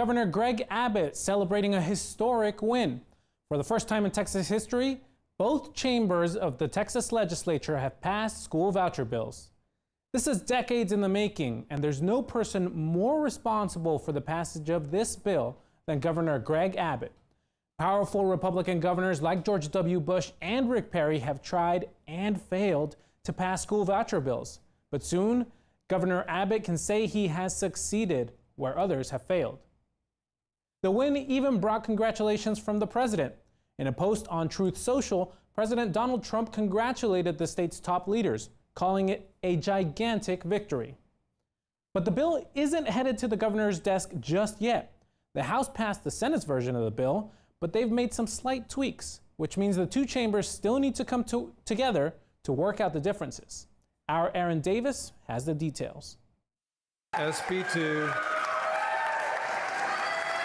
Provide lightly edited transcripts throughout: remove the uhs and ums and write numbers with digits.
Governor Greg Abbott celebrating a historic win. For the first time in Texas history, both chambers of the Texas legislature have passed school voucher bills. This is decades in the making, and there's no person more responsible for the passage of this bill than Governor Greg Abbott. Powerful Republican governors like George W. Bush and Rick Perry have tried and failed to pass school voucher bills. But soon, Governor Abbott can say he has succeeded where others have failed. The win even brought congratulations from the president. In a post on Truth Social, President Donald Trump congratulated the state's top leaders, calling it a gigantic victory. But the bill isn't headed to the governor's desk just yet. The House passed the Senate's version of the bill, but they've made some slight tweaks, which means the two chambers still need to come together to work out the differences. Our Aaron Davis has the details. SB 2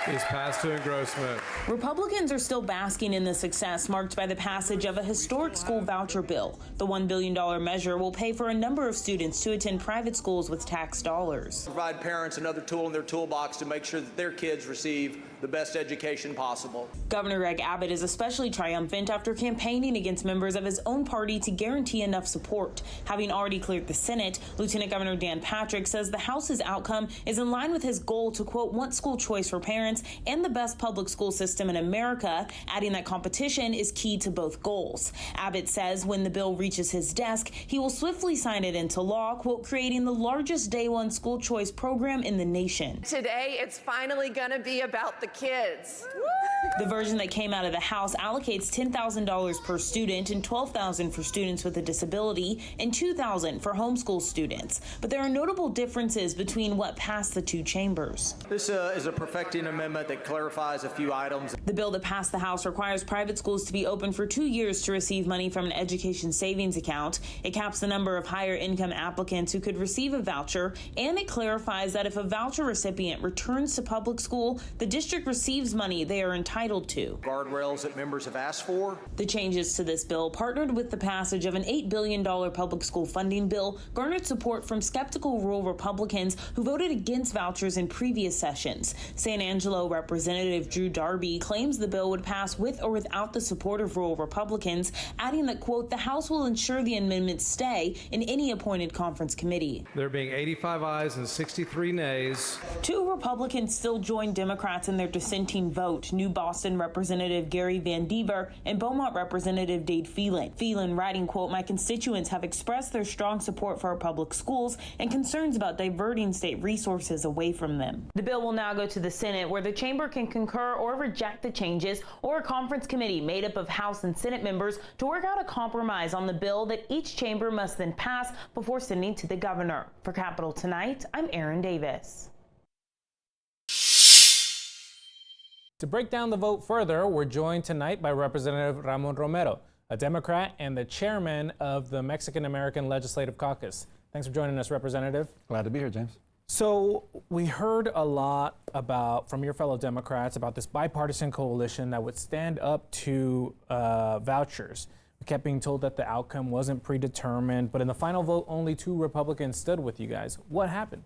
is passed to engrossment. Republicans are still basking in the success marked by the passage of a historic school voucher bill. The $1 billion measure will pay for a number of students to attend private schools with tax dollars. Provide parents another tool in their toolbox to make sure that their kids receive the best education possible. Governor Greg Abbott is especially triumphant after campaigning against members of his own party to guarantee enough support. Having already cleared the Senate, Lieutenant Governor Dan Patrick says the House's outcome is in line with his goal to, quote, want school choice for parents and the best public school system in America, adding that competition is key to both goals. Abbott says when the bill reaches his desk, he will swiftly sign it into law, quote, creating the largest day one school choice program in the nation. Today, it's finally going to be about the kids. The version that came out of the House allocates $10,000 per student and $12,000 for students with a disability and $2,000 for homeschool students. But there are notable differences between what passed the two chambers. This is a perfecting amendment that clarifies a few items. The bill that passed the House requires private schools to be open for 2 years to receive money from an education savings account. It caps the number of higher income applicants who could receive a voucher, and it clarifies that if a voucher recipient returns to public school, the district receives money they are entitled to. Guardrails that members have asked for. The changes to this bill, partnered with the passage of an $8 billion public school funding bill, garnered support from skeptical rural Republicans who voted against vouchers in previous sessions. San Angelo Representative Drew Darby claims the bill would pass with or without the support of rural Republicans, adding that, quote, the House will ensure the amendments stay in any appointed conference committee. There being 85 ayes and 63 nays. Two Republicans still joined Democrats in their dissenting vote. New Boston Representative Gary Van Dever and Beaumont Representative Dade Phelan. Phelan writing, quote, my constituents have expressed their strong support for our public schools and concerns about diverting state resources away from them. The bill will now go to the Senate, where the chamber can concur or reject the changes, or a conference committee made up of House and Senate members to work out a compromise on the bill that each chamber must then pass before sending to the governor. For Capitol Tonight, I'm Aaron Davis. To break down the vote further, we're joined tonight by Representative Ramon Romero, a Democrat and the chairman of the Mexican-American Legislative Caucus. Thanks for joining us, Representative. Glad to be here, James. So we heard a lot from your fellow Democrats about this bipartisan coalition that would stand up to vouchers. We kept being told that the outcome wasn't predetermined, but in the final vote, only 2 Republicans stood with you guys. What happened?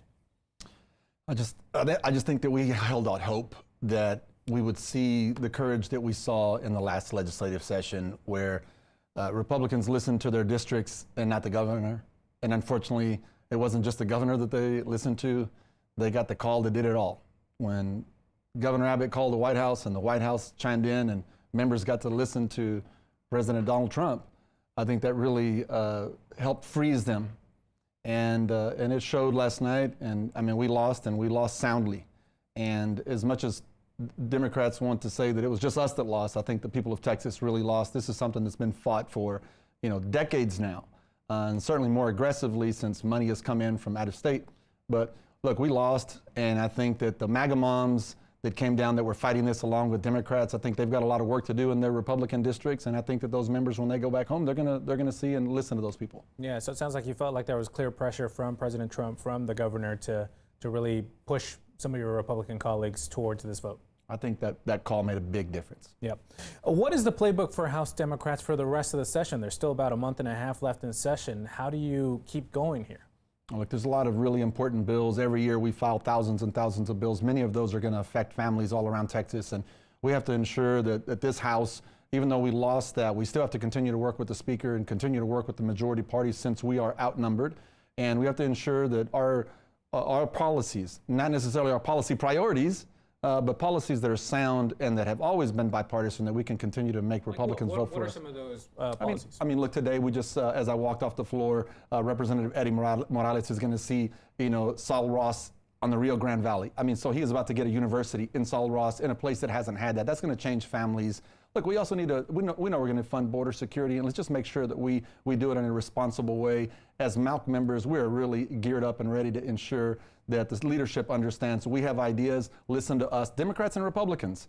I just think that we held out hope that we would see the courage that we saw in the last legislative session, where Republicans listened to their districts and not the governor. And unfortunately, it wasn't just the governor that they listened to. They got the call that did it all. When Governor Abbott called the White House and the White House chimed in and members got to listen to President Donald Trump, I think that really helped freeze them. And it showed last night. And I mean, we lost, and we lost soundly. And as much as Democrats want to say that it was just us that lost, I think the people of Texas really lost. This is something that's been fought for, decades now. And certainly more aggressively since money has come in from out of state. But look, we lost, and I think that the MAGA moms that came down that were fighting this along with Democrats, I think they've got a lot of work to do in their Republican districts, and I think that those members, when they go back home, they're gonna see and listen to those people. Yeah, so it sounds like you felt like there was clear pressure from President Trump, from the governor, to really push some of your Republican colleagues towards this vote. I think that call made a big difference. Yep. What is the playbook for House Democrats for the rest of the session? There's still about a month and a half left in session. How do you keep going here? Look, there's a lot of really important bills. Every year we file thousands and thousands of bills. Many of those are going to affect families all around Texas. And we have to ensure that this House, even though we lost that, we still have to continue to work with the Speaker and continue to work with the majority party since we are outnumbered. And we have to ensure that our policies, not necessarily our policy priorities, but policies that are sound and that have always been bipartisan, that we can continue to make Republicans vote for us. What are some of those policies? I mean, look, today we just, as I walked off the floor, Representative Eddie Morales is going to see, Sol Ross on the Rio Grande Valley. I mean, so he is about to get a university in Sol Ross in a place that hasn't had that. That's going to change families. Look, we also need to, we know we're going to fund border security, and let's just make sure that we do it in a responsible way. As MALC members, we're really geared up and ready to ensure that the leadership understands we have ideas, listen to us. Democrats and Republicans,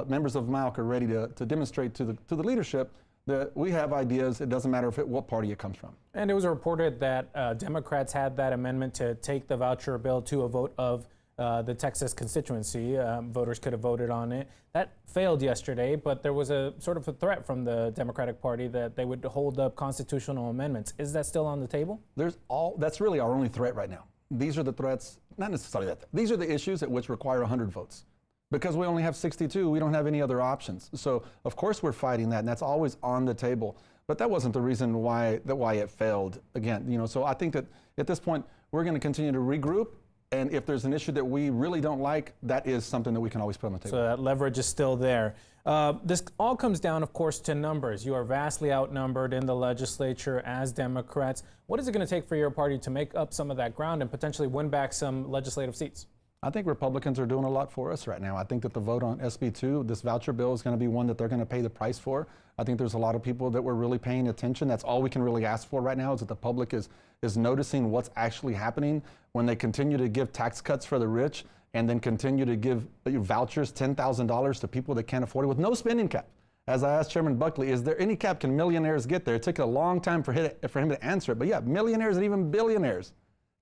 members of MALC are ready to demonstrate to the leadership that we have ideas. It doesn't matter what party it comes from. And it was reported that Democrats had that amendment to take the voucher bill to a vote of the Texas constituency. Voters could have voted on it. That failed yesterday, but there was a sort of a threat from the Democratic Party that they would hold up constitutional amendments. Is that still on the table? That's really our only threat right now. These are the threats, not necessarily that. These are the issues at which require 100 votes. Because we only have 62, we don't have any other options. So of course we're fighting that, and that's always on the table. But that wasn't the reason why it failed. Again, so I think that at this point we're going to continue to regroup. And if there's an issue that we really don't like, that is something that we can always put on the table. So that leverage is still there. This all comes down, of course, to numbers. You are vastly outnumbered in the legislature as Democrats. What is it going to take for your party to make up some of that ground and potentially win back some legislative seats? I think Republicans are doing a lot for us right now. I think that the vote on SB2, this voucher bill, is going to be one that they're going to pay the price for. I think there's a lot of people that were really paying attention. That's all we can really ask for right now, is that the public is noticing what's actually happening when they continue to give tax cuts for the rich and then continue to give vouchers, $10,000 to people that can't afford it with no spending cap. As I asked Chairman Buckley, is there any cap can millionaires get there? It took a long time for him to answer it. But yeah, millionaires and even billionaires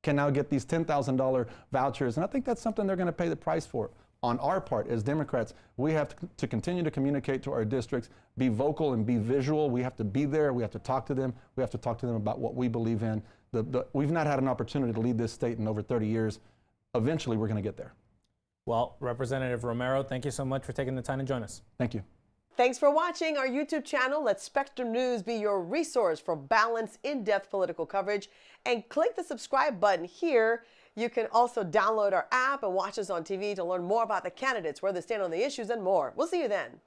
can now get these $10,000 vouchers. And I think that's something they're going to pay the price for. On our part, as Democrats, we have to continue to communicate to our districts, be vocal and be visual. We have to be there. We have to talk to them. We have to talk to them about what we believe in. We've not had an opportunity to lead this state in over 30 years. Eventually, we're going to get there. Well, Representative Romero, thank you so much for taking the time to join us. Thank you. Thanks for watching our YouTube channel. Let Spectrum News be your resource for balanced, in-depth political coverage. And click the subscribe button here. You can also download our app and watch us on TV to learn more about the candidates, where they stand on the issues, and more. We'll see you then.